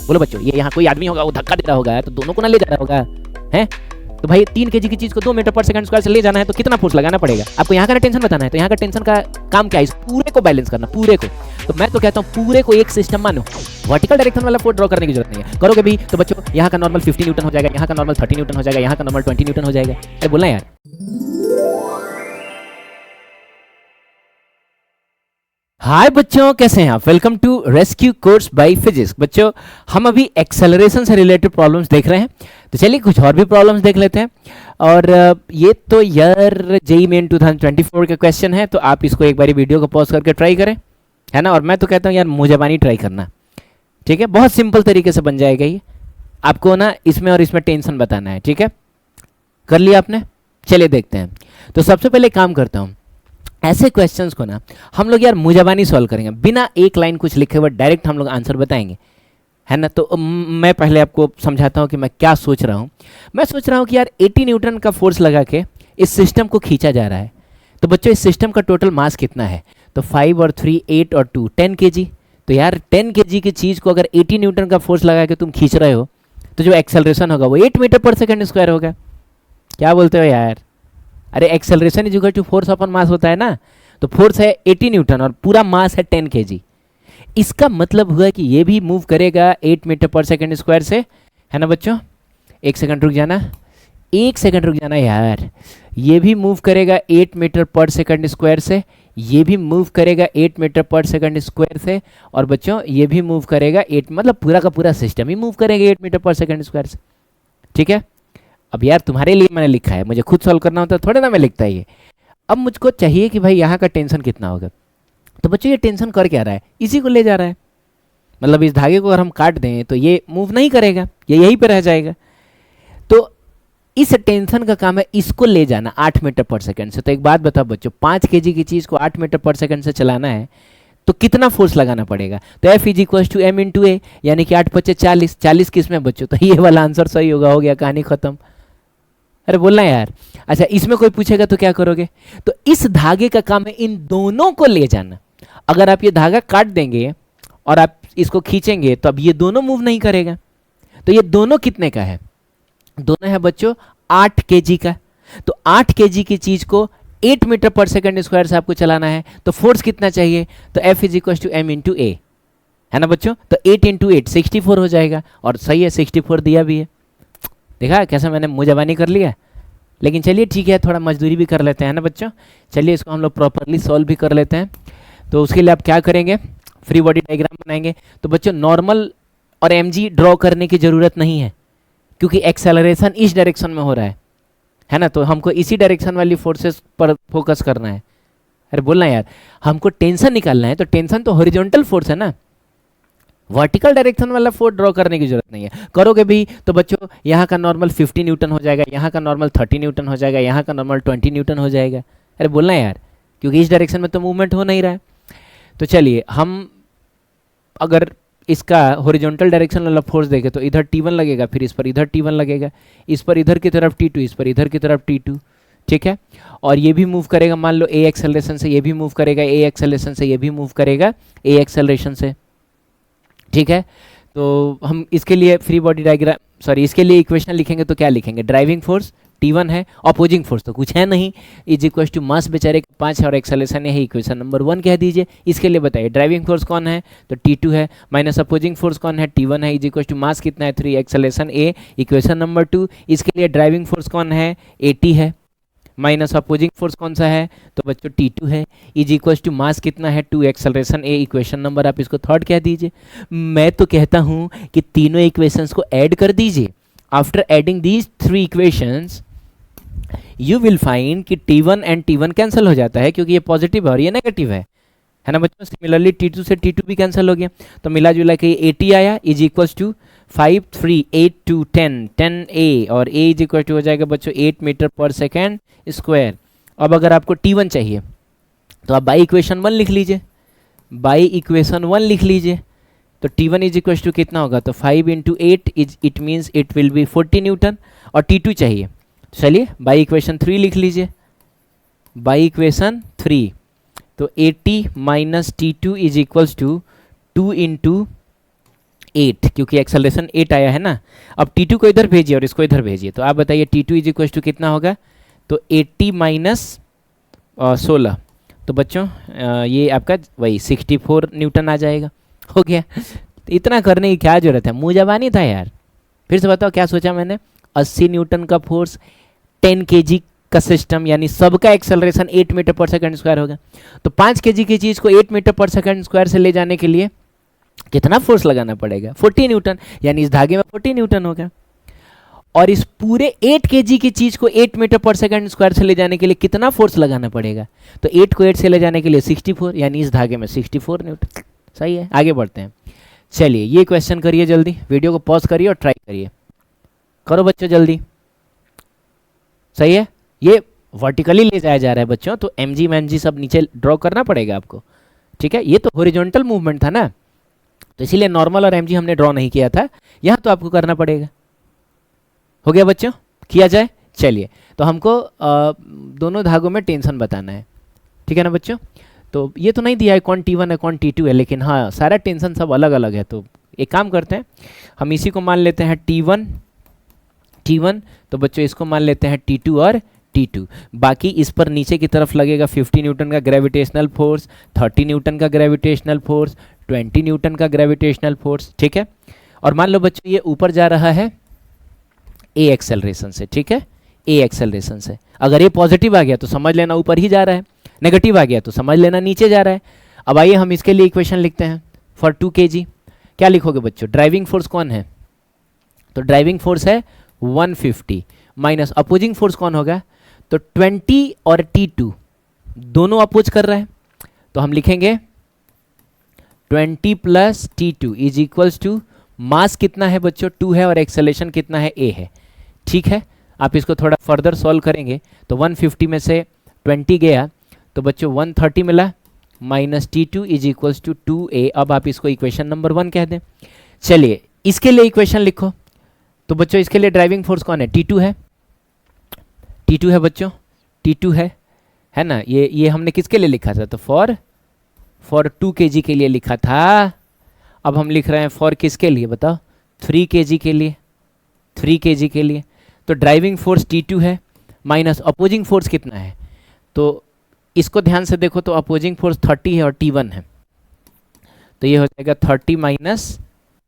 बोलो बच्चों, ये यहाँ कोई आदमी होगा वो धक्का दे रहा होगा तो दोनों को ना ले जा रहा होगा है। तो भाई 3 kg की चीज को 2 मीटर पर सेकंड स्क्वायर से ले जाना है तो कितना फोर्स लगाना पड़ेगा आपको। यहाँ का ना टेंशन बताना है, तो यहाँ का टेंशन का काम क्या है, इस पूरे को बैलेंस करना, पूरे को। तो मैं तो कहता हूँ पूरे को एक सिस्टम मानो, वर्टिकल डायरेक्शन वाला फोर्स ड्रॉ करने की जरूरत नहीं है। करोगे भी तो बच्चों यहाँ का नॉर्मल 50 न्यूटन हो जाएगा, यहाँ का नॉर्मल 30 न्यूटन हो जाएगा, यहाँ का नॉर्मल 20 न्यूटन हो जाएगा। अरे बोलना यार। हाय बच्चों, कैसे हैं आप? Welcome to rescue course by physics. बच्चों हम अभी एक्सेलरेशन से रिलेटेड प्रॉब्लम्स देख रहे हैं, तो चलिए कुछ और भी प्रॉब्लम्स देख लेते हैं। और ये तो यार जेईई मेन 2024 का क्वेश्चन है, तो आप इसको एक बारी वीडियो को पॉज करके ट्राई करें, है ना। और मैं तो कहता हूँ यार मुझे ट्राई करना, ठीक है। बहुत सिंपल तरीके से बन जाएगा ये। आपको ना इसमें और इसमें टेंशन बताना है, ठीक है। कर लिया आपने? चलिए देखते हैं। तो सबसे पहले काम करता हूँ, ऐसे क्वेश्चंस को ना हम लोग यार मुझे सॉल्व करेंगे, बिना एक लाइन कुछ लिखे हुए डायरेक्ट हम लोग आंसर बताएंगे, है ना। तो मैं पहले आपको समझाता हूँ कि मैं क्या सोच रहा हूँ। मैं सोच रहा हूँ कि यार 80 न्यूटन का फोर्स लगा के इस सिस्टम को खींचा जा रहा है। तो बच्चों इस सिस्टम का टोटल मास कितना है? तो 5 और 3 8 और 2 10 kg। तो यार 10 kg की चीज़ को अगर 80 न्यूटन का फोर्स लगा के तुम खींच रहे हो तो जो एक्सेलरेशन होगा वो 8 मीटर पर सेकेंड स्क्वायर होगा। क्या बोलते हो यार? अरे acceleration is equal to force upon mass होता है ना। तो फोर्स है 80 न्यूटन और पूरा मास है 10 kg। इसका मतलब हुआ कि ये भी मूव करेगा 8 मीटर पर सेकेंड स्क्वायर से, है ना बच्चों। एक सेकंड रुक जाना, एक सेकंड रुक जाना यार। ये भी मूव करेगा 8 मीटर पर सेकंड स्क्वायर से, ये भी मूव करेगा 8 मीटर पर सेकंड स्क्वायर से, और बच्चों ये भी मूव करेगा 8, मतलब पूरा का पूरा सिस्टम ही मूव करेगा 8 मीटर पर सेकंड स्क्वायर से, ठीक है। अब यार तुम्हारे लिए मैंने लिखा है, मुझे खुद सॉल्व करना होता थोड़े ना मैं लिखता ये। अब मुझको चाहिए कि भाई यहाँ का टेंशन कितना होगा। तो बच्चों ये टेंशन कर क्या रहा है? इसी को ले जा रहा है। मतलब इस धागे को अगर हम काट दें तो ये मूव नहीं करेगा, ये यहीं पे रह जाएगा। तो इस टेंशन का काम है इसको ले जाना 8 मीटर पर सेकंड से। तो एक बात बताओ बच्चों, 5 kg की चीज़ को 8 मीटर पर सेकंड से चलाना है तो कितना फोर्स लगाना पड़ेगा? तो F is equal to M into a, यानी कि 8 × 5 = 40। 40 किस में बच्चों? तो ये वाला आंसर सही होगा, हो गया, कहानी खत्म। अरे बोलना यार। अच्छा इसमें कोई पूछेगा तो क्या करोगे? तो इस धागे का काम है इन दोनों को ले जाना। अगर आप ये धागा काट देंगे और आप इसको खींचेंगे तो अब ये दोनों मूव नहीं करेगा। तो ये दोनों कितने का है? दोनों है बच्चों 8 kg का। तो 8 kg की चीज को 8 मीटर पर सेकंड स्क्वायर से आपको चलाना है, तो फोर्स कितना चाहिए? तो F is equal to M into a, है ना बच्चों। तो 8 × 8 64 हो जाएगा, और सही है 64 दिया भी है। देखा कैसा मैंने मुझे कर लिया। लेकिन चलिए ठीक है, थोड़ा मजदूरी भी कर लेते हैं ना बच्चों। चलिए इसको हम लोग प्रॉपरली सॉल्व भी कर लेते हैं। तो उसके लिए आप क्या करेंगे? फ्री बॉडी डायग्राम बनाएंगे। तो बच्चों नॉर्मल और mg ड्रॉ करने की ज़रूरत नहीं है, क्योंकि एक्सेलरेशन इस डायरेक्शन में हो रहा है ना। तो हमको इसी डायरेक्शन वाली फोर्सेस पर फोकस करना है। अरे बोलना यार, हमको टेंशन निकालना है, तो टेंशन तो हॉरिजॉन्टल फोर्स है ना, वर्टिकल डायरेक्शन वाला फोर्स ड्रॉ करने की जरूरत नहीं है। करोगे भी तो बच्चों यहाँ का नॉर्मल 50 न्यूटन हो जाएगा, यहाँ का नॉर्मल 30 न्यूटन हो जाएगा, यहाँ का नॉर्मल 20 न्यूटन हो जाएगा। अरे बोलना यार, क्योंकि इस डायरेक्शन में तो मूवमेंट हो नहीं रहा है। तो चलिए हम अगर इसका हॉरिजॉन्टल डायरेक्शन वाला फोर्स देखें तो इधर T1 लगेगा, फिर इस पर इधर T1 लगेगा, इस पर इधर की तरफ T2, इस पर इधर की तरफ T2, ठीक है। और ये भी मूव करेगा, मान लो A एक्सेलरेशन से, ये भी मूव करेगा A एक्सेलरेशन से, ये भी मूव करेगा A एक्सेलरेशन से, ठीक है। तो हम इसके लिए फ्री बॉडी डायग्राम, सॉरी इसके लिए इक्वेशन लिखेंगे तो क्या लिखेंगे? ड्राइविंग फोर्स T1 है, अपोजिंग फोर्स तो कुछ है नहीं, इज इक्वल टू मास बेचारे 5 है और एक्सेलरेशन है, इक्वेशन नंबर 1 कह दीजिए। इसके लिए बताइए ड्राइविंग फोर्स कौन है? तो T2 है, माइनस अपोजिंग फोर्स कौन है? T1 है, इज इक्वल टू मास कितना है? 3, एक्सेलरेशन A, इक्वेशन नंबर 2। इसके लिए ड्राइविंग फोर्स कौन है? 80 है, माइनस अपोजिंग फोर्स कौन सा है? तो बच्चों T2 है, इज इक्वल टू मास कितना है? 2, एक्सेलरेशन A, इक्वेशन नंबर आप इसको थर्ड कह दीजिए। मैं तो कहता हूँ कि तीनों इक्वेशंस को ऐड कर दीजिए। After adding these 3 equations you will find कि T1 एंड T1 कैंसिल हो जाता है, क्योंकि ये पॉजिटिव है और ये नेगेटिव है ना बच्चों। सिमिलरली T2 से T2 भी कैंसिल हो गया, तो मिला जुला के 80 आया, इज इक्वल टू 5 3 8 2 10 10A, और A इज इक्वल टू हो जाएगा बच्चों 8 मीटर पर सेकेंड स्क्वायर। अब अगर आपको T1 चाहिए तो आप बाई इक्वेशन 1 लिख लीजिए, बाई इक्वेशन 1 लिख लीजिए। तो T1 इज इक्वल टू कितना होगा? तो 5 × 8 it means it will be 40 Newton, और T2 चाहिए। चलिए बाई इक्वेशन 3 लिख लीजिए, बाई इक्वेशन 3। तो 80 - T2 इज इक्वल्स टू 2 × 8, क्योंकि एक्सेलरेशन 8 आया है ना। अब T2 को इधर भेजिए और इसको इधर भेजिए, तो आप बताइए T2 इज इक्वल टू कितना होगा, तो 80 माइनस 16, तो बच्चों ये आपका वही 64 न्यूटन आ जाएगा। हो गया। तो इतना करने की क्या जरूरत है, मुँह जबानी था यार। फिर से बताओ क्या सोचा मैंने, 80 न्यूटन का फोर्स, 10 kg का सिस्टम, यानी सबका एक्सेलरेशन 8 मीटर पर सेकंड स्क्वायर होगा। तो 5 kg की चीज़ को 8 मीटर पर सेकंड स्क्वायर से ले जाने के लिए कितना फोर्स लगाना पड़ेगा, 40 न्यूटन, यानी इस धागे में 40 न्यूटन होगा। और इस पूरे 8 kg की चीज़ को 8 मीटर पर सेकंड स्क्वायर से ले जाने के लिए कितना फोर्स लगाना पड़ेगा, तो 8 को 8 से ले जाने के लिए 64, यानी इस धागे में 64 न्यूटन। सही है, आगे बढ़ते हैं। चलिए ये क्वेश्चन करिए जल्दी, वीडियो को पॉज करिए और ट्राई करिए, करो बच्चों जल्दी। सही है, ये वर्टिकली ले जाया जा रहा है बच्चों, तो mg मैनजी सब नीचे ड्रॉ करना पड़ेगा आपको, ठीक है। ये तो हॉरिजॉन्टल मूवमेंट था ना, तो इसीलिए नॉर्मल और mg हमने ड्रॉ नहीं किया था, यहाँ तो आपको करना पड़ेगा। हो गया बच्चों, किया जाए। चलिए, तो हमको दोनों धागों में टेंशन बताना है, ठीक है ना बच्चों। तो ये तो नहीं दिया है कौन T1 है कौन T2 है, लेकिन हाँ सारा टेंशन सब अलग अलग है। तो एक काम करते हैं, हम इसी को मान लेते हैं T1, तो बच्चों इसको मान लेते हैं T2 और T2। बाकी इस पर नीचे की तरफ लगेगा 50 न्यूटन का ग्रेविटेशनल फोर्स, 30 न्यूटन का ग्रेविटेशनल फोर्स, 20 न्यूटन का ग्रेविटेशनल फोर्स, ठीक है। और मान लो बच्चों ये ऊपर जा रहा है ए एक्सेलरेशन से, ठीक है, ए एक्सेलरेशन से। अगर ये पॉजिटिव आ गया तो समझ लेना ऊपर ही जा रहा है, नेगेटिव आ गया तो समझ लेना नीचे जा रहा है। अब आइए हम इसके लिए इक्वेशन लिखते हैं फॉर 2 kg। क्या लिखोगे बच्चों, ड्राइविंग फोर्स कौन है, तो ड्राइविंग फोर्स है 150 माइनस अपोजिंग फोर्स कौन होगा, तो 20 और T2 दोनों अपोज कर रहा है, तो हम लिखेंगे 20 plus T2 is equals to, mass कितना है बच्चों 2 है और एक्सेलरेशन कितना है a है, ठीक है। आप इसको थोड़ा फर्दर सॉल्व करेंगे तो 150 में से 20 गया तो बच्चों 130 मिला, minus T2 is equals to 2a। अब आप इसको इक्वेशन नंबर 1 कह दें। चलिए इसके लिए इक्वेशन लिखो, तो बच्चों इसके लिए ड्राइविंग फोर्स कौन है, T2 है, T2 है बच्चों, T2 है ना। ये हमने किसके लिए लिखा था, तो फॉर 2 kg के लिए लिखा था। अब हम लिख रहे हैं फॉर किसके लिए बताओ, 3 kg के लिए, 3 kg के लिए। तो ड्राइविंग फोर्स T2 है माइनस अपोजिंग फोर्स कितना है, तो इसको ध्यान से देखो, तो अपोजिंग फोर्स 30 है और T1 है, तो ये हो जाएगा 30 माइनस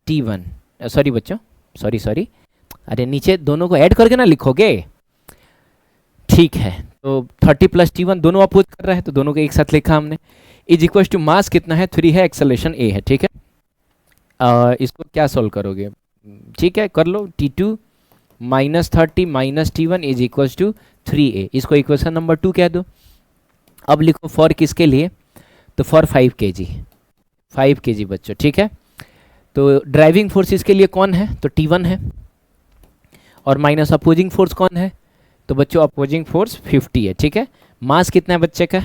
T1। सॉरी बच्चों, सॉरी, अरे नीचे दोनों को ऐड करके ना लिखोगे, ठीक है। तो 30 प्लस T1 दोनों अपोज कर रहा है, तो दोनों को एक साथ लिखा हमने। इज इक्वल टू मास कितना है 3 है, एक्सेलरेशन a है, ठीक है। इसको क्या सॉल्व करोगे, ठीक है कर लो, T2 minus 30 minus T1 is equal to 3a, इसको इक्वेशन नंबर 2 कह दो। अब लिखो फॉर किसके लिए, तो फॉर 5 kg बच्चों, ठीक है। तो ड्राइविंग फोर्स इसके लिए कौन है, तो T1 है, और माइनस अपोजिंग फोर्स कौन है, तो बच्चों अपोजिंग फोर्स 50 है, ठीक है। मास कितना है बच्चे का,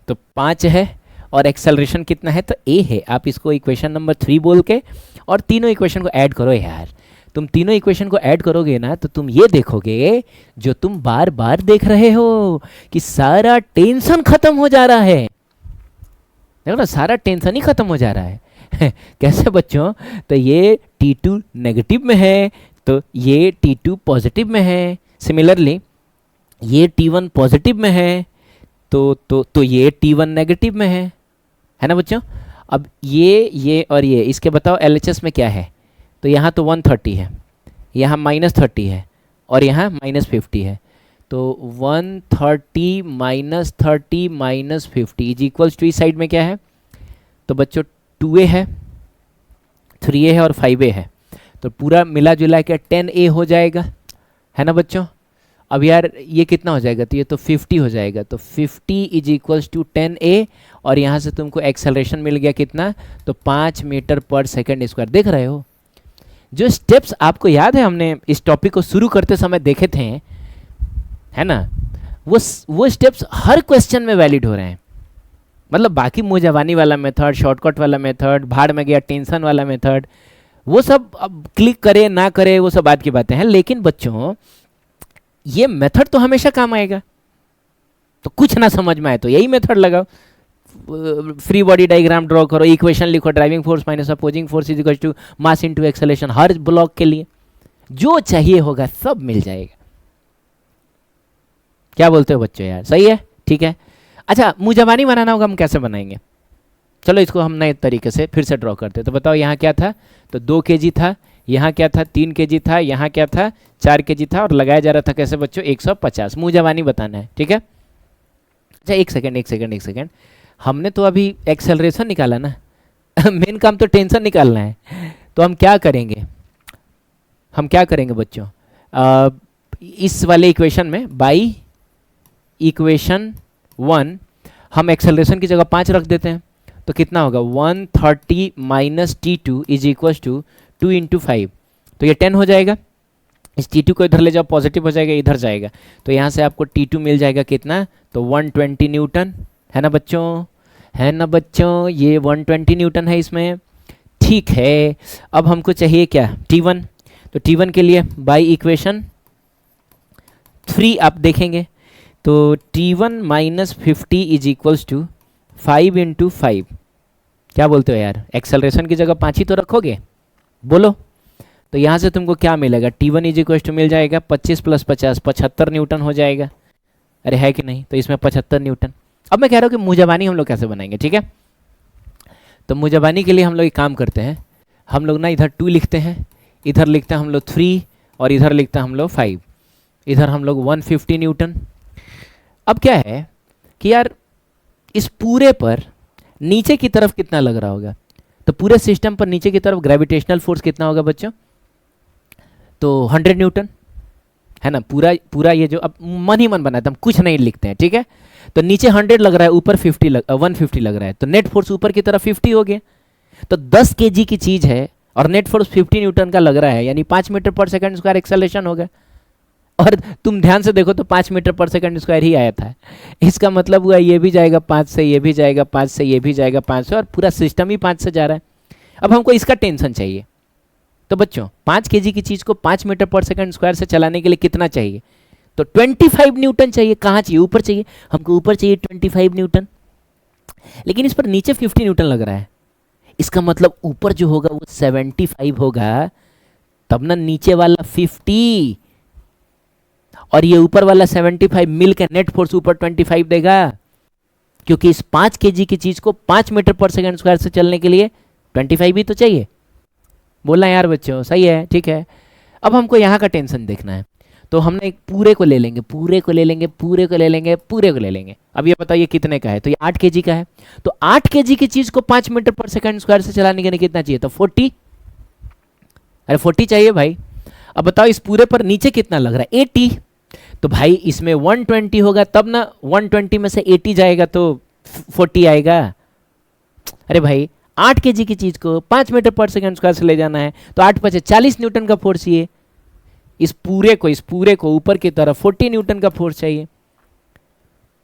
तो 5 है, और एक्सेलरेशन कितना है, तो a है। आप इसको इक्वेशन नंबर 3 बोल के और तीनों इक्वेशन को ऐड करो यार। तुम तीनों इक्वेशन को ऐड करोगे ना, तो तुम ये देखोगे जो तुम बार बार देख रहे हो कि सारा टेंशन खत्म हो जा रहा है। देखो ना, सारा टेंशन ही खत्म हो जा रहा है। कैसे बच्चों, तो ये T2 नेगेटिव में है, तो ये T2 पॉजिटिव में है। सिमिलरली ये T1 पॉजिटिव में है, तो ये T1 नेगेटिव में है ना बच्चों। अब ये और ये इसके बताओ LHS में क्या है, तो यहाँ तो 130 है, यहाँ -30 है, और यहाँ -50 है। तो 130 -30 -50 इज इक्वल्स टू, इस साइड में क्या है, तो बच्चों 2a है, 3a है और 5a है, तो पूरा मिला जुला के 10a हो जाएगा, है ना बच्चों। अब यार ये कितना हो जाएगा, तो ये तो 50 हो जाएगा, तो 50 इज इक्वल्स टू 10a, और यहाँ से तुमको एक्सेलरेशन मिल गया कितना, तो 5 मीटर पर सेकंड स्क्वायर। देख रहे हो जो स्टेप्स आपको याद है हमने इस टॉपिक को शुरू करते समय देखे थे, है ना, वो स्टेप्स हर क्वेश्चन में वैलिड हो रहे हैं। मतलब बाकी मुँह जवानी वाला मेथड, शॉर्टकट वाला मेथड, भाड़ में गया टेंशन वाला मेथड, वो सब अब क्लिक करे ना करे वो सब बात की बातें हैं, लेकिन बच्चों ये मेथड तो हमेशा काम आएगा। तो कुछ ना समझ में आए तो यही मेथड लगाओ, फ्री बॉडी डायग्राम ड्रॉ करो, इक्वेशन लिखो, driving force minus opposing force is equal to mass into acceleration. हर ब्लॉक के लिए जो चाहिए होगा सब मिल जाएगा। क्या बोलते हो बच्चों यार, सही है, ठीक है। अच्छा, मुजबानी बनाना होगा, हम कैसे बनाएंगे? चलो इसको हम नए तरीके से फिर से ड्रॉ करते हैं। तो बताओ यहाँ क्या था, तो 2 kg था, यहाँ क्या था 3 kg था, यहाँ क्या था 4 kg था, और लगाया जा रहा था कैसे बच्चों 150। मुजबानी बताना है, ठीक है। अच्छा एक सेकंड, हमने तो अभी एक्सेलरेशन निकाला ना मेन काम तो टेंशन निकालना है। तो हम क्या करेंगे बच्चों, इस वाले इक्वेशन में बाई इक्वेशन 1 हम एक्सेलरेशन की जगह 5 रख देते हैं। तो कितना होगा 130 minus T2 is equal to 2 into 5, तो ये 10 हो जाएगा। इस T2 को इधर ले जाओ, पॉजिटिव हो जाएगा, इधर जाएगा, तो यहाँ से आपको T2 मिल जाएगा कितना, तो 120 न्यूटन, है ना बच्चों, ये 120 न्यूटन है इसमें, ठीक है। अब हमको चाहिए क्या, T1, तो T1 के लिए बाई इक्वेशन 3 आप देखेंगे, तो T1 minus 50 is equals to 5 into 5। क्या बोलते हो यार, एक्सेलरेशन की जगह 5 ही तो रखोगे, बोलो। तो यहाँ से तुमको क्या मिलेगा, T1 इज इक्वल टू मिल जाएगा 25 प्लस 50 75 न्यूटन हो जाएगा। अरे है कि नहीं, तो इसमें 75 न्यूटन। अब मैं कह रहा हूँ कि मुजबानी हम लोग कैसे बनाएंगे, ठीक है। तो मुजबानी के लिए हम लोग एक काम करते हैं, हम लोग ना इधर 2 लिखते हैं, इधर लिखते हैं हम लोग 3, और इधर लिखते हैं हम लोग 5, इधर हम लोग 150 न्यूटन। अब क्या है कि यार इस पूरे पर नीचे की तरफ कितना लग रहा होगा, तो पूरे सिस्टम पर नीचे की तरफ ग्रेविटेशनल फोर्स कितना होगा बच्चों, तो 100 न्यूटन, है ना। पूरा ये जो अब मन ही मन बनाते हम कुछ नहीं लिखते हैं, ठीक है। तो नीचे 100 लग रहा है, ऊपर 150 लग रहा है, तो नेट फोर्स ऊपर की तरफ 50 हो गया। तो 10 kg की चीज़ है और नेट फोर्स 50 न्यूटन का लग रहा है, यानी 5 मीटर पर सेकंड स्क्वायर एक्सेलरेशन होगा। और तुम ध्यान से देखो तो 5 मीटर पर सेकंड स्क्वायर ही आया था। इसका मतलब हुआ ये भी जाएगा 5 से, ये भी जाएगा 5 से, ये भी जाएगा 5 से, और पूरा सिस्टम ही 5 से जा रहा है। अब हमको इसका टेंशन चाहिए। तो बच्चों 5 kg की चीज़ को 5 मीटर पर सेकंड स्क्वायर से चलाने के लिए कितना चाहिए, तो 25 न्यूटन चाहिए। कहाँ चाहिए, ऊपर चाहिए, हमको ऊपर चाहिए 25 न्यूटन। लेकिन इस पर नीचे 50 न्यूटन लग रहा है, इसका मतलब ऊपर जो होगा वो 75 होगा, तब ना नीचे वाला 50 और ये ऊपर वाला 75 मिलकर नेट फोर्स ऊपर 25 देगा, क्योंकि इस 5 kg की चीज को 5 मीटर पर सेकंड स्क्वायर से चलने के लिए 25 भी तो चाहिए। बोलना यार बच्चों, सही है, ठीक है। अब हमको यहाँ का टेंशन देखना है, तो हमने एक पूरे को ले लेंगे, पूरे को ले लेंगे, पूरे को ले लेंगे, पूरे को ले लेंगे। अब ये बताइए कितने का है, तो ये 8 kg का है। तो 8 kg की चीज को 5 मीटर पर सेकंड स्क्वायर से चलाने के लिए कितना चाहिए, तो 40। अरे 40 चाहिए भाई। अब बताओ इस पूरे पर नीचे कितना लग रहा है, 80। तो भाई इसमें 120 होगा तब ना, 120 में से 80 जाएगा तो 40 आएगा। अरे भाई 8 kg की चीज को 5 मीटर पर सेकंड स्क्वायर से ले जाना है, तो 8 5 40 न्यूटन का फोर्स चाहिए। इस पूरे को ऊपर की तरफ 40 न्यूटन का फोर्स चाहिए।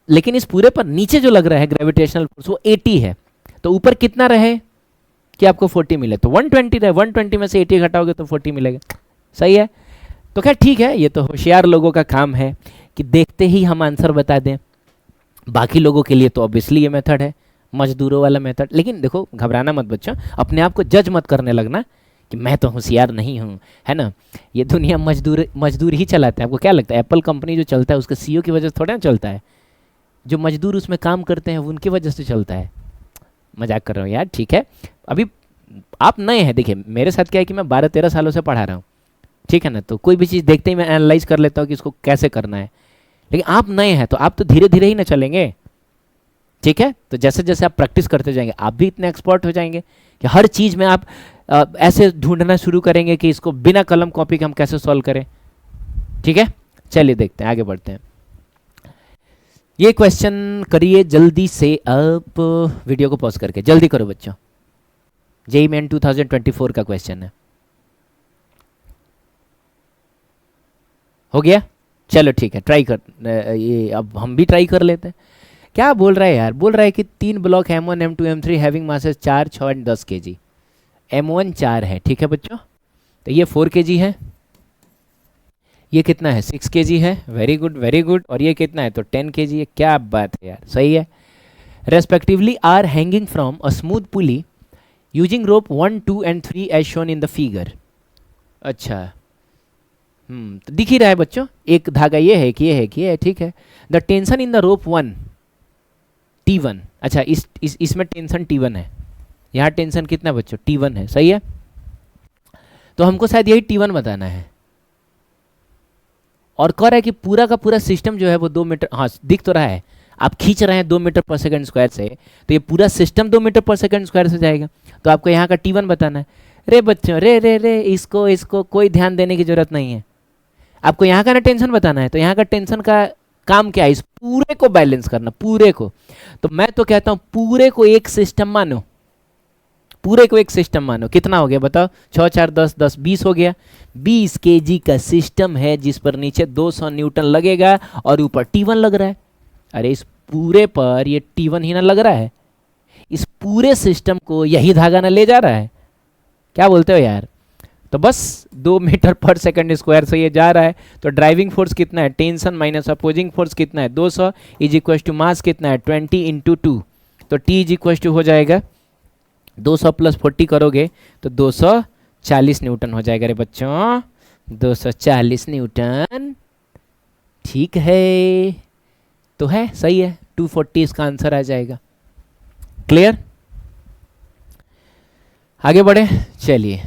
लेकिन इस पूरे पर नीचे जो लग रहा है ग्रेविटेशनल फोर्स वो 80 है, तो ऊपर कितना रहे कि आपको 40 मिले, तो 120 रहे, 120 में से 80 घटाओगे तो 40 मिलेगा। सही है। तो खैर ठीक है, ये तो होशियार लोगों का काम है कि देखते ही हम आंसर बता दें। बाकी लोगों के लिए तो ऑब्वियसली ये मेथड है, मजदूरों वाला मेथड। लेकिन देखो घबराना मत बच्चों, अपने आप को जज मत करने लगना कि मैं तो होशियार नहीं हूँ, है ना। ये दुनिया मजदूर ही चलाते हैं। आपको क्या लगता है एप्पल कंपनी जो चलता है उसके सीईओ की वजह से थोड़ा ना चलता है, जो मजदूर उसमें काम करते हैं उनकी वजह से चलता है। मजाक कर रहा हूँ यार, ठीक है। अभी आप नए हैं, देखिए मेरे साथ क्या है कि मैं 12-13 सालों से पढ़ा रहा हूँ, ठीक है ना। तो कोई भी चीज़ देखते ही मैं एनालाइज कर लेता हूँ कि इसको कैसे करना है। लेकिन आप नए हैं तो आप तो धीरे धीरे ही ना चलेंगे, ठीक है। तो जैसे जैसे आप प्रैक्टिस करते जाएंगे आप भी इतने एक्सपर्ट हो जाएंगे कि हर चीज़ में आप ऐसे ढूंढना शुरू करेंगे कि इसको बिना कलम कॉपी के हम कैसे सॉल्व करें, ठीक है। चलिए देखते हैं, आगे बढ़ते हैं। ये क्वेश्चन करिए जल्दी से, आप वीडियो को पॉज करके जल्दी करो बच्चों। जेईई मेन 2024 का क्वेश्चन है, हो गया। चलो ठीक है, ट्राई कर, ये अब हम भी ट्राई कर लेते हैं। क्या बोल रहा है यार, बोल रहा है कि 3 block M1 M2 M3 having masses 4 6 और 10 kg। M1 4 है, ठीक है बच्चों। तो ये 4 kg है, ये कितना है 6 kg है, वेरी गुड वेरी गुड। और ये कितना है तो 10 kg है। क्या बात है यार, सही है। Respectively are hanging from a smooth pulley using rope 1, 2 and 3 as shown in the figure. अच्छा, तो दिख ही रहा है बच्चों, एक धागा ये है कि ये है कि ये है, ठीक है। The tension in the rope 1 T1, अच्छा इसमें टेंशन T1 है, यहाँ टेंशन कितना बच्चों T1 है, सही है। तो हमको शायद यही T1 बताना है, और कह रहा है कि पूरा का पूरा सिस्टम जो है वो 2 मीटर, हाँ दिख तो रहा है, आप खींच रहे हैं 2 मीटर पर सेकंड स्क्वायर से, तो ये पूरा सिस्टम 2 मीटर पर सेकंड स्क्वायर से जाएगा, तो आपको यहाँ का T1 बताना है। रे बच्चों, रे रे रे इसको कोई ध्यान देने की जरूरत नहीं है, आपको यहाँ का ना टेंशन बताना है। तो यहाँ का टेंशन का काम क्या है, इस पूरे को बैलेंस करना, पूरे को। तो मैं तो कहता हूँ पूरे को एक सिस्टम मानो, पूरे को एक सिस्टम मानो। कितना हो गया बताओ, 6 4 10 10 20 हो गया। 20 kg का सिस्टम है जिस पर नीचे 200 न्यूटन लगेगा और ऊपर T1 लग रहा है। अरे इस पूरे पर ये T1 ही ना लग रहा है, इस पूरे सिस्टम को यही धागा ना ले जा रहा है, क्या बोलते हो यार। तो बस 2 मीटर पर सेकंड स्क्वायर से ये जा रहा है, तो ड्राइविंग फोर्स कितना है, टेंशन माइनस अपोजिंग फोर्स कितना है 200 इज इक्वल टू मास कितना है 20 इंटू 2, तो T इज इक्वल टू हो जाएगा 200 प्लस 40 करोगे तो 240 न्यूटन हो जाएगा। रे बच्चों 240 न्यूटन, ठीक है, तो है सही है, 240 इसका आंसर आ जाएगा। क्लियर, आगे बढ़े। चलिए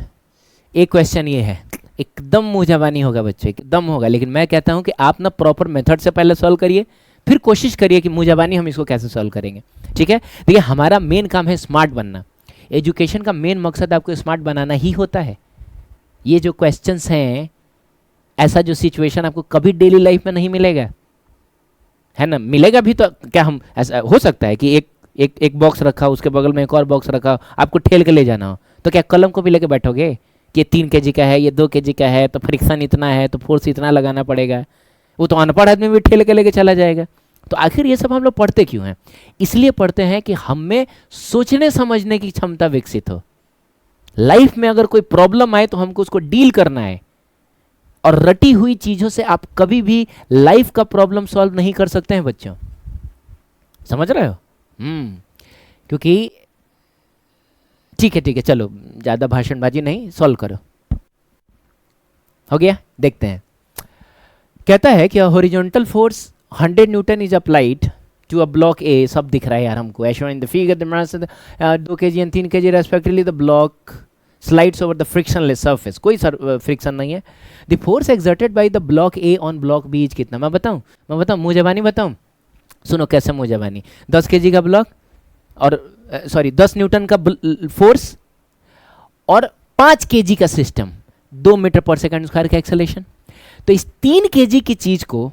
एक क्वेश्चन ये है, एकदम मुंह जबानी होगा बच्चों, एकदम होगा, लेकिन मैं कहता हूं कि आप ना प्रॉपर मेथड से पहले सॉल्व करिए, फिर कोशिश करिए कि मुंह जबानी हम इसको कैसे सॉल्व करेंगे, ठीक है। देखिए हमारा मेन काम है स्मार्ट बनना, एजुकेशन का मेन मकसद आपको स्मार्ट बनाना ही होता है। ये जो क्वेश्चंस हैं, ऐसा जो सिचुएशन आपको कभी डेली लाइफ में नहीं मिलेगा, है ना, मिलेगा भी तो क्या हम, ऐसा हो सकता है कि एक बॉक्स रखा हो, उसके बगल में एक और बॉक्स रखा हो, आपको ठेल के ले जाना हो, तो क्या कलम को भी लेके बैठोगे कि 3 kg का है, ये 2 kg का है, तो फ्रिक्शन इतना है, तो फोर्स इतना लगाना पड़ेगा, वो तो अनपढ़ आदमी भी ठेल के लेके चला जाएगा। तो आखिर ये सब हम लोग पढ़ते क्यों हैं, इसलिए पढ़ते हैं कि हम में सोचने समझने की क्षमता विकसित हो। लाइफ में अगर कोई प्रॉब्लम आए तो हमको उसको डील करना है, और रटी हुई चीजों से आप कभी भी लाइफ का प्रॉब्लम सॉल्व नहीं कर सकते हैं बच्चों, समझ रहे हो। क्योंकि ठीक है चलो, ज्यादा भाषणबाजी नहीं, सॉल्व करो। हो गया, देखते हैं। कहता है कि horizontal force 100 newton is applied to a block A, सब दिख रहा है यार हमको, as shown in the figure, 2 kg and 3 kg respectively, the block slides over the frictionless surface, कोई फ्रिक्शन नहीं है। The force exerted by the block A on block B is कितना, मैं बताऊं मुंह जबानी बताऊं, सुनो कैसे मुंह जबानी। 10 kg का ब्लॉक और 10 न्यूटन का फोर्स और 5 kg का सिस्टम, 2 मीटर पर सेकंड स्क्वायर का एक्सेलेरेशन। तो इस 3 kg की चीज को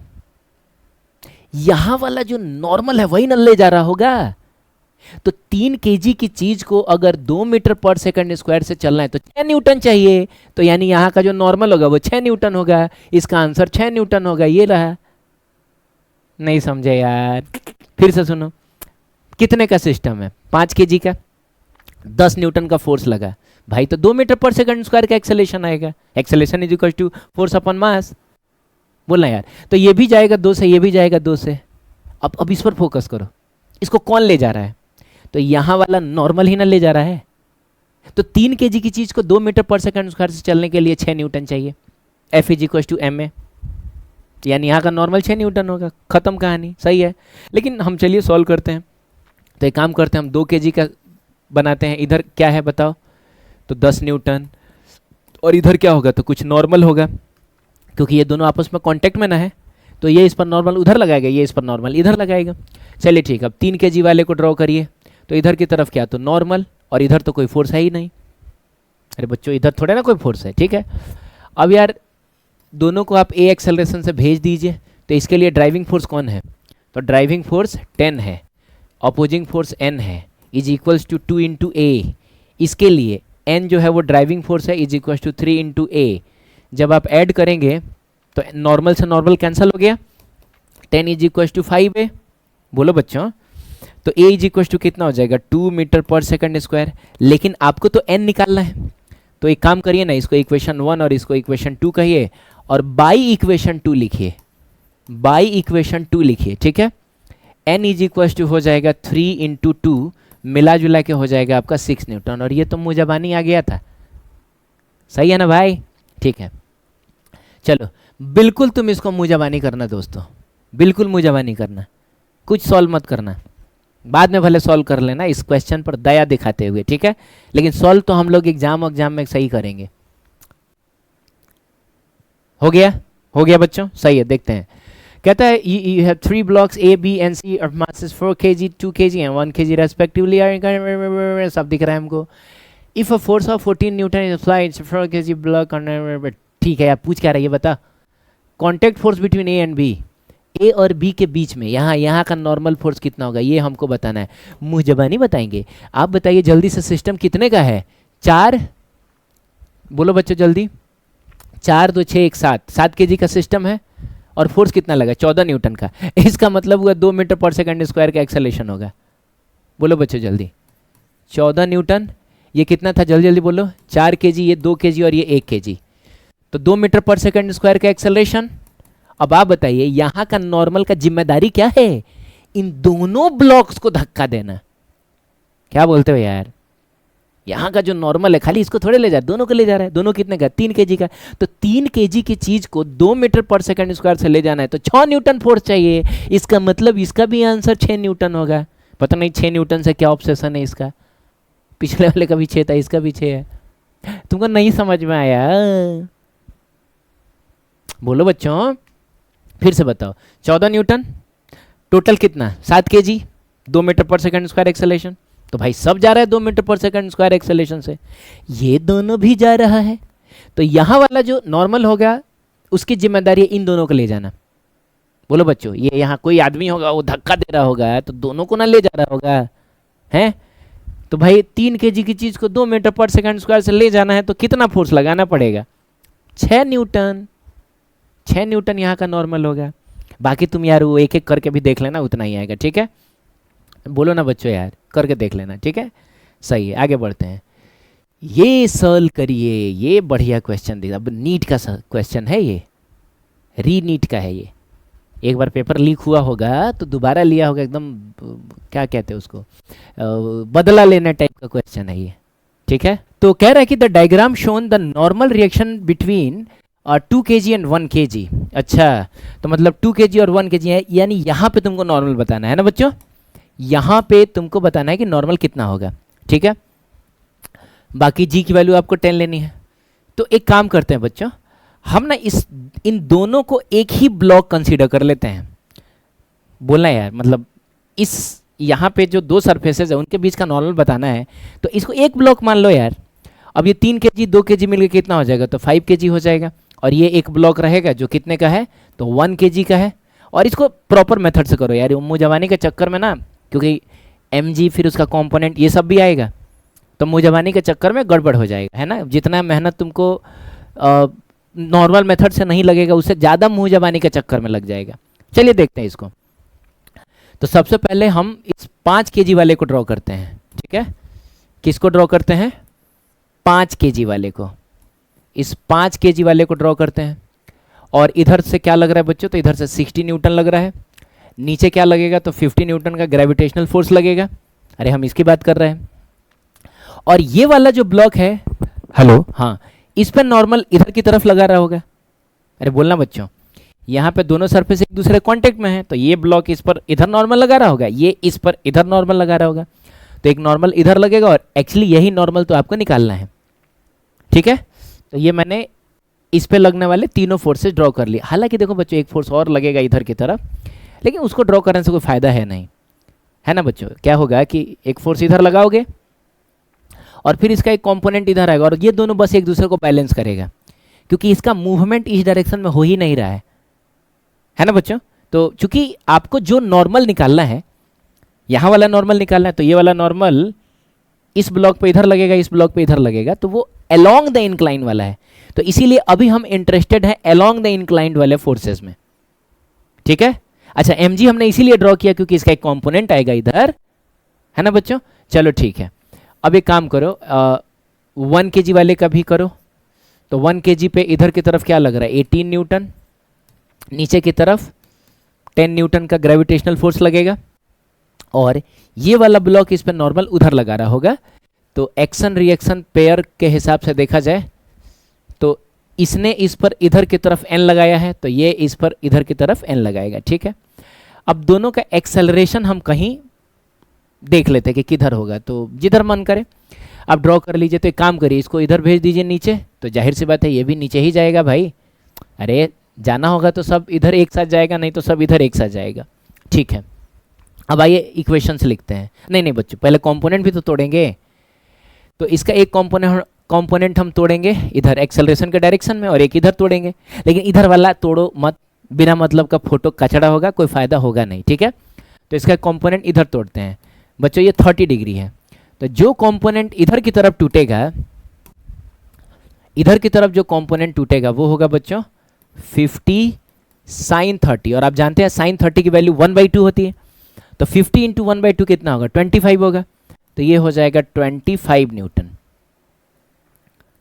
यहां वाला जो नॉर्मल है वही न ले जा रहा होगा। तो 3 kg की चीज को अगर 2 मीटर पर सेकंड स्क्वायर से चलना है तो 6 न्यूटन चाहिए, तो यानी यहां का जो नॉर्मल होगा वो 6 न्यूटन होगा, इसका आंसर 6 न्यूटन होगा। ये रहा, नहीं समझे यार, फिर से सुनो। कितने का सिस्टम है, 5 kg का, 10 न्यूटन का फोर्स लगा भाई, तो 2 मीटर पर सेकंड स्क्वायर का एक्सेलेरेशन आएगा, acceleration is equal to force upon mass, बोलना यार। तो ये भी जाएगा 2 से, ये भी जाएगा 2 से। अब इस पर फोकस करो, इसको कौन ले जा रहा है, तो यहां वाला नॉर्मल ही ना ले जा रहा है। तो 3 kg की चीज को 2 मीटर पर सेकंड स्क्वायर से चलने के लिए 6 न्यूटन चाहिए, F is equal to ma, यानी यहाँ का नॉर्मल 6 न्यूटन होगा, खत्म कहानी, सही है। लेकिन हम चलिए सॉल्व करते हैं। तो एक काम करते हैं, हम 2 kg का बनाते हैं, इधर क्या है बताओ, तो 10 न्यूटन, और इधर क्या होगा, तो कुछ नॉर्मल होगा, क्योंकि ये दोनों आपस में कांटेक्ट में ना है, तो ये इस पर नॉर्मल उधर लगाएगा, ये इस पर नॉर्मल इधर लगाएगा। चलिए ठीक है, अब 3 kg वाले को ड्रॉ करिए, तो इधर की तरफ क्या, तो नॉर्मल, और इधर तो कोई फोर्स है ही नहीं। अरे बच्चों इधर थोड़े ना कोई फोर्स है, ठीक है। अब यार दोनों को आप ए एक्सेलरेशन से भेज दीजिए, तो इसके लिए ड्राइविंग फोर्स कौन है, तो ड्राइविंग फोर्स 10 है, अपोजिंग फोर्स n है, इज इक्वल्स टू 2 इंटू ए। इसके लिए n जो है वो ड्राइविंग फोर्स है, इज इक्वल्स टू 3 इंटू ए। जब आप ऐड करेंगे तो नॉर्मल से नॉर्मल कैंसिल हो गया, 10 इज इक्वल्स टू 5a, बोलो बच्चों। तो a इज इक्वल्स टू कितना हो जाएगा, 2 मीटर पर सेकंड स्क्वायर। लेकिन आपको तो n निकालना है, तो एक काम करिए ना, इसको इक्वेशन 1 और इसको इक्वेशन 2 कहिए, और बाई इक्वेशन 2 लिखिए, बाई इक्वेशन 2 लिखिए, ठीक है। एन इज इक्वल टू हो जाएगा 3 इंटू 2, मिला जुला के हो जाएगा आपका 6 न्यूटन। और ये तो मुँह जबानी आ गया था, सही है ना भाई? ठीक है, चलो बिल्कुल तुम इसको मुँह जबानी करना दोस्तों, बिल्कुल मुँह जबानी करना, कुछ सॉल्व मत करना, बाद में भले सॉल्व कर लेना इस क्वेश्चन पर दया दिखाते हुए, ठीक है? लेकिन सॉल्व तो हम लोग एग्जाम में सही करेंगे। हो गया? हो गया बच्चों? सही है, देखते हैं। कहता है you have 3 blocks A, B and C of masses 4 kg, 2 kg and 1 kg respectively are, सब दिख रहा है हमको। If a force of 14 Newton is applied to 4 kg block on, ठीक है यार, पूछ क्या रही है बता? Contact force between A and B, A और बी के बीच में यहाँ का नॉर्मल फोर्स कितना होगा ये हमको बताना है। मुँह जबानी बताएंगे। आप बताइए जल्दी से, सिस्टम कितने का है? 4, बोलो बच्चों जल्दी। 4 2 6 1 7 kg का सिस्टम है और फोर्स कितना लगा? 14 न्यूटन का। इसका मतलब हुआ 2 मीटर पर सेकंड स्क्वायर का एक्सेलेरेशन होगा। बोलो बच्चों जल्दी। 14 न्यूटन, ये कितना था? जल्दी जल्दी बोलो। 4 kg, ये 2 kg और ये 1 kg, तो 2 मीटर पर सेकंड स्क्वायर का एक्सेलरेशन। अब आप बताइए यहाँ का नॉर्मल का जिम्मेदारी क्या है? इन दोनों ब्लॉक्स को धक्का देना। क्या बोलते हो यार? यहाँ का जो नॉर्मल है खाली इसको थोड़े ले जा, दोनों को ले जा रहा है। दोनों कितने का? 3 kg का। तो 3 kg की चीज को 2 मीटर पर सेकंड स्क्वायर से ले जाना है तो 6 न्यूटन फोर्स चाहिए। इसका मतलब इसका भी आंसर 6 न्यूटन होगा। पता नहीं 6 न्यूटन से क्या ऑब्सेशन है इसका। पिछले वाले का भी 6 था, इसका भी 6 है। तुमको नहीं समझ में आया? बोलो बच्चों, फिर से बताओ। 14 न्यूटन, टोटल कितना? 7 kg, 2 मीटर पर सेकंड स्क्वायर एक्सेलरेशन। तो भाई सब जा रहा है 2 मीटर पर सेकंड स्क्वायर एक्सेलरेशन से, ये दोनों भी जा रहा है। तो यहाँ वाला जो नॉर्मल होगा उसकी जिम्मेदारी है इन दोनों को ले जाना। बोलो बच्चों, ये यहाँ कोई आदमी होगा वो धक्का दे रहा होगा तो दोनों को ना ले जा रहा होगा, हैं? तो भाई 3 kg की चीज़ को 2 मीटर पर सेकंड स्क्वायर से ले जाना है तो कितना फोर्स लगाना पड़ेगा? 6 न्यूटन। 6 न्यूटन यहाँ का नॉर्मल होगा। बाकी तुम यार वो एक एक करके भी देख लेना, उतना ही आएगा, ठीक है? बोलो ना बच्चों यार, करके देख लेना, ठीक है? सही है, आगे बढ़ते हैं। ये सॉल्व करिए, ये बढ़िया क्वेश्चन दिया। अब नीट का क्वेश्चन है ये, री नीट का है ये। एक बार पेपर लीक हुआ होगा तो दोबारा लिया होगा, एकदम क्या कहते हैं उसको, बदला लेने टाइप का क्वेश्चन है ये, ठीक है? तो कह रहा है कि the diagram shown the normal reaction between 2 kg and 1 kg। अच्छा, तो मतलब 2 kg और 1 kg है, यानी यहाँ पे तुमको नॉर्मल बताना है ना बच्चों? यहाँ पे तुमको बताना है कि नॉर्मल कितना होगा, ठीक है? बाकी जी की वैल्यू आपको 10 लेनी है। तो एक काम करते हैं बच्चों, हम ना इन दोनों को एक ही ब्लॉक कंसीडर कर लेते हैं। बोलना यार, मतलब इस यहाँ पे जो 2 सरफेसेस है उनके बीच का नॉर्मल बताना है तो इसको एक ब्लॉक मान लो यार। अब ये 3 kg 2 kg मिलकर कितना हो जाएगा? तो 5 kg हो जाएगा। और ये एक ब्लॉक रहेगा जो कितने का है? तो 1 kg का है। और इसको प्रॉपर मेथड से करो यार, मुँह जबानी के चक्कर में ना, क्योंकि mg फिर उसका कंपोनेंट ये सब भी आएगा तो मुँह जबानी के चक्कर में गड़बड़ हो जाएगा, है ना? जितना मेहनत तुमको नॉर्मल मेथड से नहीं लगेगा उससे ज़्यादा मुँह जबानी के चक्कर में लग जाएगा। चलिए देखते हैं इसको। तो सबसे पहले हम इस 5 kg वाले को ड्रॉ करते हैं, ठीक है? किसको ड्रॉ करते हैं? 5 kg वाले को। इस 5 kg वाले को ड्रॉ करते हैं। और इधर से क्या लग रहा है बच्चों? तो इधर से 60 न्यूटन लग रहा है। नीचे क्या लगेगा? तो 50 न्यूटन का ग्रेविटेशनल फोर्स लगेगा। अरे हम इसकी बात कर रहे हैं। और ये वाला जो ब्लॉक है, हेलो, हाँ, इस पर नॉर्मल इधर की तरफ लगा रहा होगा। अरे बोलना बच्चों, यहाँ पे दोनों सरफेस एक दूसरे कांटेक्ट में है तो ये ब्लॉक इस पर इधर नॉर्मल लगा रहा होगा, ये इस पर इधर नॉर्मल लगा रहा होगा। तो एक नॉर्मल इधर लगेगा और एक्चुअली यही नॉर्मल तो आपको निकालना है, ठीक है? तो ये मैंने इस पे लगने वाले तीनों फोर्सेस ड्रॉ कर लिए। हालांकि देखो बच्चों, एक फोर्स और लगेगा इधर की तरफ, लेकिन उसको ड्रॉ करने से कोई फ़ायदा है नहीं, है ना बच्चों? क्या होगा कि एक फोर्स इधर लगाओगे और फिर इसका एक कंपोनेंट इधर आएगा और ये दोनों बस एक दूसरे को बैलेंस करेगा, क्योंकि इसका मूवमेंट इस डायरेक्शन में हो ही नहीं रहा है ना बच्चों? तो चूंकि आपको जो नॉर्मल निकालना है, यहाँ वाला नॉर्मल निकालना है, तो ये वाला नॉर्मल इस ब्लॉक पे इधर लगेगा, इस ब्लॉक पे इधर लगेगा, तो वो अलोंग द इंक्लाइन वाला है। तो इसीलिए अभी हम इंटरेस्टेड हैं अलोंग द इंक्लाइंड वाले फोर्सेस में, ठीक है? अच्छा, mg हमने इसीलिए ड्रॉ किया क्योंकि इसका एक कंपोनेंट आएगा इधर, है ना बच्चों? चलो ठीक है। अब एक काम करो, 1 kg वाले का भी करो। तो 1 kg पे इधर की तरफ क्या लग रहा है? 18 न्यूटन। नीचे की तरफ 10 न्यूटन का ग्रेविटेशनल फोर्स लगेगा, और ये वाला ब्लॉक इस पर नॉर्मल उधर लगा रहा होगा। तो एक्शन रिएक्शन पेयर के हिसाब से देखा जाए तो इसने इस पर इधर की तरफ एन लगाया है, तो ये इस पर इधर की तरफ एन लगाएगा। ठीक है, अब दोनों का एक्सेलरेशन हम कहीं देख लेते हैं कि किधर होगा, तो जिधर मन करे आप ड्रॉ कर लीजिए। तो एक काम करिए, इसको इधर भेज दीजिए नीचे, तो जाहिर सी बात है ये भी नीचे ही जाएगा भाई। अरे जाना होगा तो सब इधर एक साथ जाएगा, नहीं तो सब इधर एक साथ जाएगा। ठीक है, अब आइए इक्वेशंस लिखते हैं। नहीं बच्चों, पहले कंपोनेंट भी तो तोड़ेंगे। तो इसका एक कंपोनेंट हम तोड़ेंगे इधर एक्सेलरेशन के डायरेक्शन में, और एक इधर तोड़ेंगे। लेकिन इधर वाला तोड़ो मत, बिना मतलब का फोटो कचड़ा होगा, कोई फ़ायदा होगा नहीं। ठीक है, तो इसका कंपोनेंट इधर तोड़ते हैं बच्चों। ये 30 डिग्री है, तो जो कंपोनेंट इधर की तरफ टूटेगा, इधर की तरफ जो कंपोनेंट टूटेगा वो होगा बच्चों 50 sin 30। और आप जानते हैं sin 30 की वैल्यू 1/2 होती है। तो 50 इंटू 1/2 कितना होगा? 25 होगा। तो ये हो जाएगा 25 न्यूटन।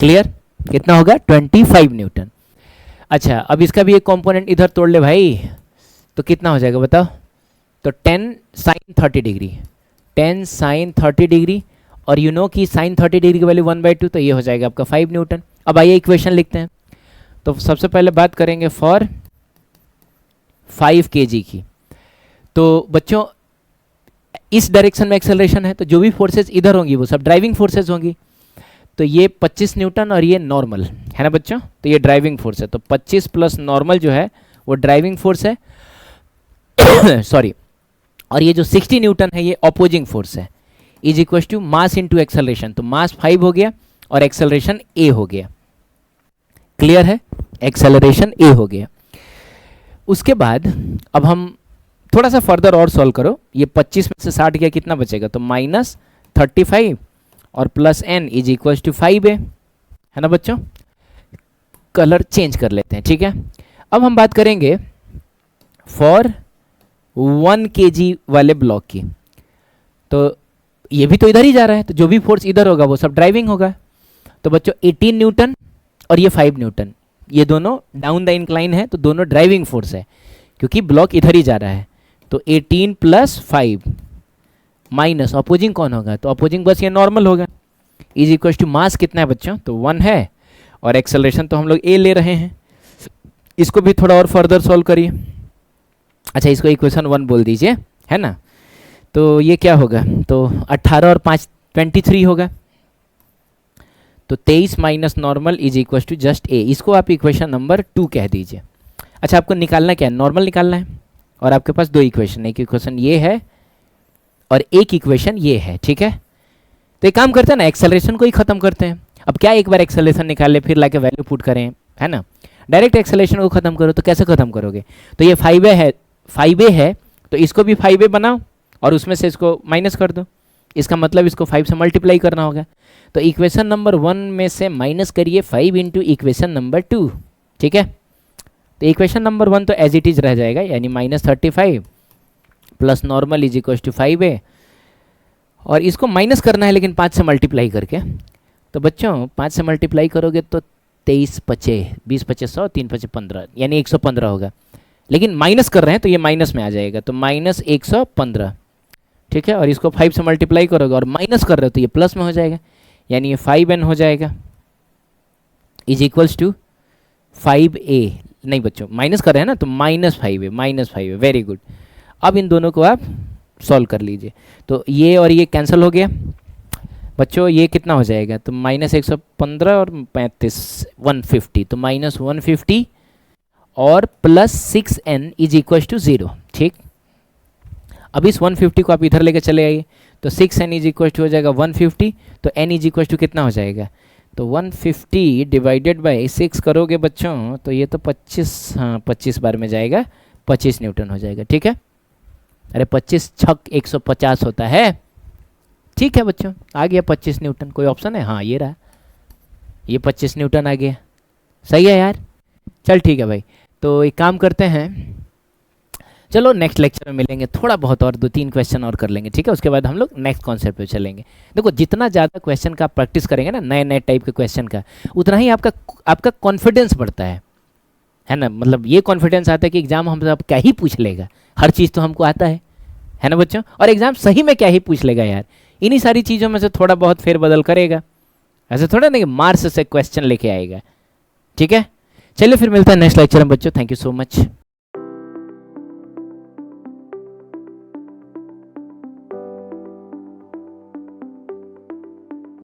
क्लियर? कितना होगा? 25 न्यूटन। अच्छा, अब इसका भी एक कंपोनेंट इधर तोड़ ले भाई, तो कितना हो जाएगा बताओ? तो 10 sin 30 डिग्री, 10 sin 30 डिग्री, और यू नो कि sin 30 डिग्री की वैल्यू 1/2, तो ये हो जाएगा आपका 5 न्यूटन। अब आइए इक्वेशन लिखते हैं। तो सबसे पहले बात करेंगे फॉर 5 kg की। तो बच्चों इस डायरेक्शन में एक्सेलरेशन है, तो जो भी फोर्सेस इधर होंगी वो सब ड्राइविंग फोर्सेस होंगी। तो ये 25 न्यूटन और ये नॉर्मल है ना बच्चों, तो ये ड्राइविंग फोर्स है। तो 25 प्लस नॉर्मल जो है वो ड्राइविंग फोर्स है सॉरी, और ये जो 60 न्यूटन है ये अपोजिंग फोर्स है। Is equal to mass into acceleration. तो मास 5 हो गया और एक्सेलरेशन ए हो गया। क्लियर है? एक्सेलरेशन ए हो गया। उसके बाद अब हम थोड़ा सा फर्दर और सॉल्व करो। ये 25 में से 60 गया, कितना बचेगा? तो -35 और plus n is equal to 5a, है ना बच्चों? कलर चेंज कर लेते हैं। ठीक है, अब हम बात करेंगे फॉर 1 kg वाले ब्लॉक की। तो ये भी तो इधर ही जा रहा है, तो जो भी फोर्स इधर होगा वो सब ड्राइविंग होगा। तो बच्चों 18 न्यूटन और ये 5 न्यूटन, ये दोनों डाउन द इंक्लाइन है, तो दोनों ड्राइविंग फोर्स है क्योंकि ब्लॉक इधर ही जा रहा है। तो 18 प्लस 5 माइनस अपोजिंग कौन होगा? तो अपोजिंग बस ये नॉर्मल होगा। इज इक्वल टू मास कितना है बच्चों? तो 1 है, और एक्सेलरेशन तो हम लोग ए ले रहे हैं। इसको भी थोड़ा और फर्दर सॉल्व करिए। अच्छा, इसको इक्वेशन 1 बोल दीजिए, है ना? तो ये क्या होगा? तो 18 और 5 23 होगा। तो 23 minus normal is equal to just a. इसको आप इक्वेशन नंबर 2 कह दीजिए। अच्छा, आपको निकालना क्या है? नॉर्मल निकालना है, और आपके पास 2 इक्वेशन, एक इक्वेशन ये है और एक इक्वेशन ये है। ठीक है, तो एक काम करते हैं ना, एक्सेलरेशन को ही खत्म करते हैं। अब क्या एक बार एक्सेलरेशन निकाल ले फिर लाके वैल्यू पुट करें, है ना? डायरेक्ट एक्सेलरेशन को खत्म करो, तो कैसे खत्म करोगे? तो ये 5a है, तो इसको भी 5a बनाओ और उसमें से इसको माइनस कर दो। इसका मतलब इसको 5 से मल्टीप्लाई करना होगा। तो इक्वेशन नंबर 1 में से माइनस करिए 5 इंटू इक्वेशन नंबर 2। ठीक है, तो इक्वेशन नंबर 1 तो एज इट इज रह जाएगा, यानी -35 plus normal is equal to 5a, और इसको माइनस करना है लेकिन 5 से मल्टीप्लाई करके। तो बच्चों 5 से मल्टीप्लाई करोगे तो 23 पचे 20 पचे 100, 3 पचे 15, यानी 115 होगा। लेकिन माइनस कर रहे हैं तो ये माइनस में आ जाएगा, तो -115। ठीक है, और इसको 5 से मल्टीप्लाई करोगे और माइनस कर रहे हो तो ये प्लस में हो जाएगा, यानी ये 5n हो जाएगा इज इक्वल्स टू 5a। नहीं बच्चों, माइनस कर रहे हैं ना, तो -5a, वेरी गुड। अब इन दोनों को आप सॉल्व कर लीजिए। तो ये और ये कैंसिल हो गया बच्चों, ये कितना हो जाएगा? तो -115 और 35 150, तो -150 और plus 6n is equal to 0। ठीक, अब इस 150 को आप इधर लेके चले आइए, तो 6n इज इक्वल टू हो जाएगा 150, तो n इज इक्वल टू कितना हो जाएगा? तो 150 डिवाइडेड बाई 6 करोगे बच्चों, तो ये तो 25, हाँ 25 बार में जाएगा, 25 न्यूटन हो जाएगा। ठीक है, अरे 25 छक 150 होता है। ठीक है बच्चों, आ गया 25 न्यूटन। कोई ऑप्शन है? हाँ ये रहा, ये 25 न्यूटन आ गया। सही है यार, चल ठीक है भाई। तो एक काम करते हैं, चलो नेक्स्ट लेक्चर में मिलेंगे, थोड़ा बहुत और 2-3 क्वेश्चन और कर लेंगे। ठीक है, उसके बाद हम लोग नेक्स्ट कॉन्सेप्ट पे चलेंगे। देखो जितना ज़्यादा क्वेश्चन का प्रैक्टिस करेंगे ना, नए नए टाइप के क्वेश्चन का, उतना ही आपका कॉन्फिडेंस बढ़ता है ना? मतलब ये कॉन्फिडेंस आता है कि एग्जाम हमसे अब क्या ही पूछ लेगा, हर चीज़ तो हमको आता है है ना बच्चों। और एग्जाम सही में क्या ही पूछ लेगा यार, इन्हीं सारी चीज़ों में से थोड़ा बहुत फेरबदल करेगा, ऐसे थोड़ा नहीं कि मार्क्स से क्वेश्चन लेके आएगा। ठीक है, चलिए फिर मिलता है नेक्स्ट लेक्चर में बच्चों। Thank you so much.